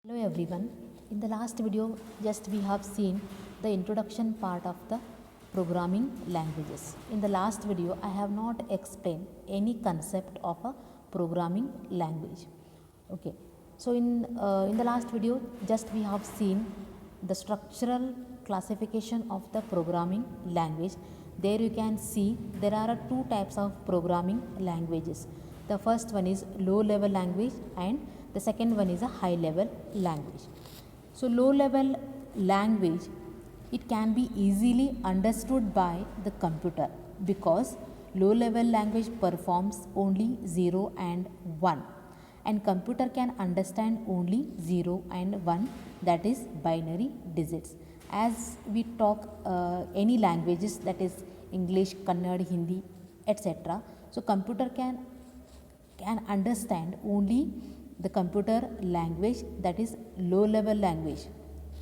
Hello everyone. In the last video just we have seen the introduction part of the programming languages. In the last video I have not explained any concept of a programming language. Okay. So in the last video just we have seen the structural classification of the programming language. There you can see there are two types of programming languages. The first one is low level language and the second one is a high level language. So low level language, it can be easily understood by the computer because low level language performs only 0 and 1 and computer can understand only 0 and 1, that is binary digits. As we talk any languages, that is English, Kannada, Hindi, etc. So computer can understand only the computer language, that is low level language,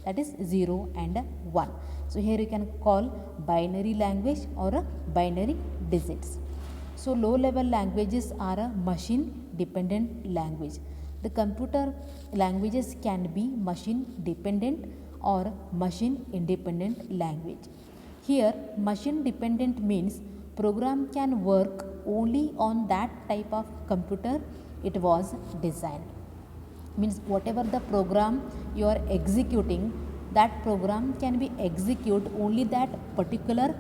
that is 0 and 1. So here you can call binary language or a binary digits. So low level languages are a machine dependent language. The computer languages can be machine dependent or machine independent language. Here machine dependent means program can work only on that type of computer it was designed. Means whatever the program you are executing, that program can be executed only that particular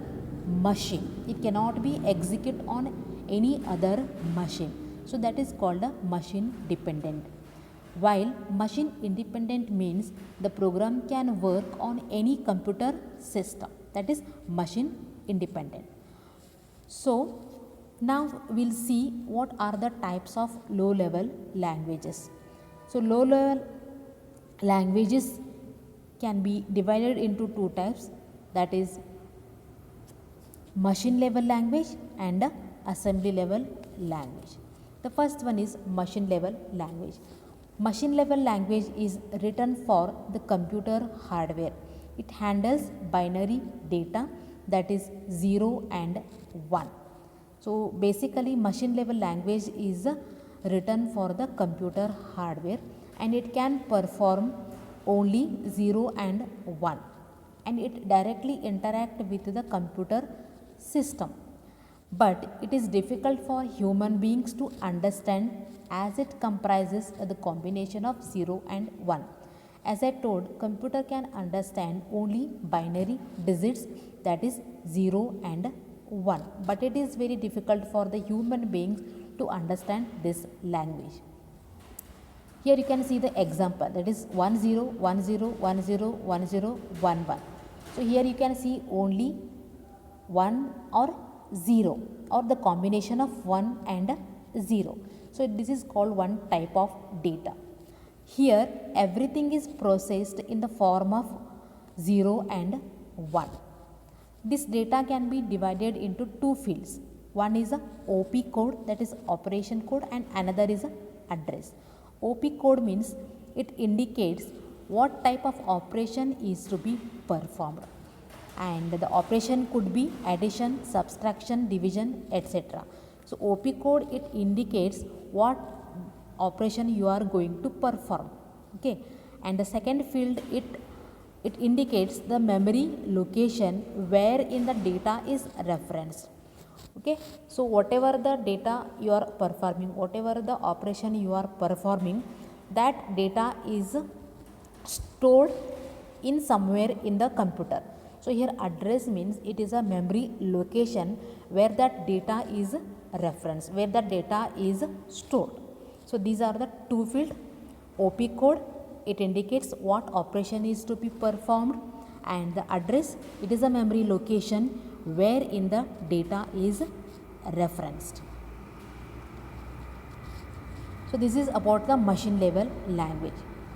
machine. It cannot be executed on any other machine. So that is called a machine dependent. While machine independent means the program can work on any computer system, that is machine independent. So now we'll see what are the types of low level languages. So low level languages can be divided into two types, that is machine level language and assembly level language. The first one is machine level language. Machine level language is written for the computer hardware. It handles binary data, that is 0 and 1. So basically machine level language is written for the computer hardware and it can perform only 0 and 1 and it directly interact with the computer system. But it is difficult for human beings to understand as it comprises the combination of 0 and 1. As I told, computer can understand only binary digits, that is 0 and 1, but it is very difficult for the human beings to understand this language. Here you can see the example, that is 10 10 10 10 11. So here you can see only 1 or 0 or the combination of 1 and 0. So this is called one type of data. Here everything is processed in the form of 0 and 1. This data can be divided into two fields. One is a OP code, that is operation code, and another is a address. OP code means it indicates what type of operation is to be performed. And the operation could be addition, subtraction, division, etc. So OP code, it indicates what operation you are going to perform. Okay. And the second field, it indicates the memory location where in the data is referenced. Okay. So whatever the data you are performing, whatever the operation you are performing, that data is stored in somewhere in the computer. So here address means it is a memory location where that data is referenced, where the data is stored. So these are the two field. OP code, it indicates what operation is to be performed, and the address, it is a memory location where in the data is referenced. So this is about the machine level language.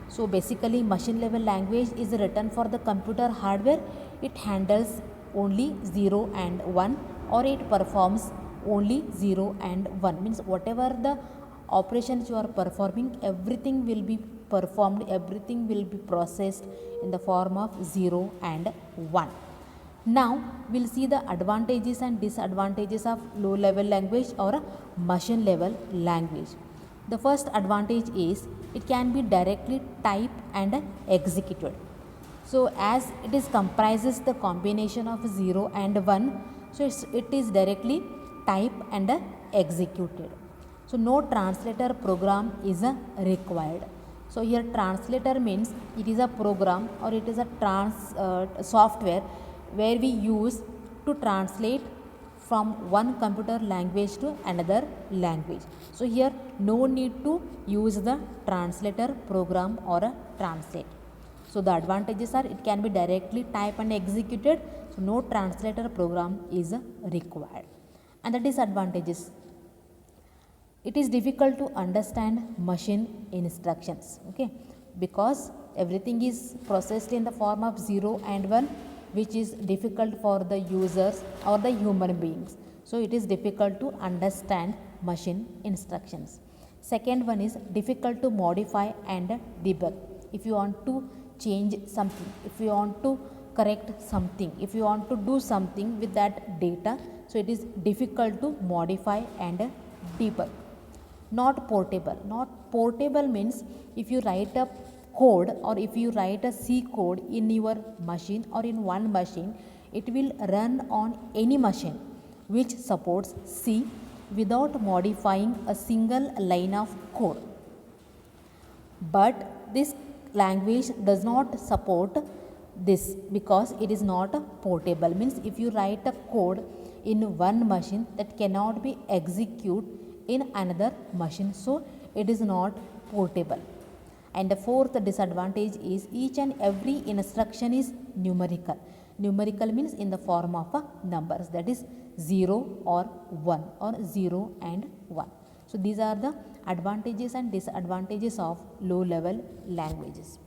So basically machine level language is written for the computer hardware. It handles only 0 and 1 or it performs only 0 and 1, means whatever the operations you are performing, everything will be performed, everything will be processed in the form of 0 and 1. Now we will see the advantages and disadvantages of low level language or a machine level language. The first advantage is it can be directly typed and executed. So as it is comprises the combination of 0 and 1, so it is directly typed and executed. So no translator program is required. So here translator means it is a program or it is a software where we use to translate from one computer language to another language. So here no need to use the translator program or a translate. So the advantages are it can be directly typed and executed. So no translator program is required. And the disadvantages, it is difficult to understand machine instructions, okay, because everything is processed in the form of 0 and 1, which is difficult for the users or the human beings. So it is difficult to understand machine instructions. Second one is difficult to modify and debug. If you want to change something, if you want to correct something, if you want to do something with that data, so it is difficult to modify and debug. Not portable. Not portable means if you write a code or if you write a C code in your machine or in one machine, it will run on any machine which supports C without modifying a single line of code. But this language does not support this because it is not portable. Means if you write a code in one machine, that cannot be executed in another machine, so it is not portable. And the fourth disadvantage is each and every instruction is numerical. Numerical means in the form of numbers, that is 0 or 1 or 0 and 1. So these are the advantages and disadvantages of low level languages.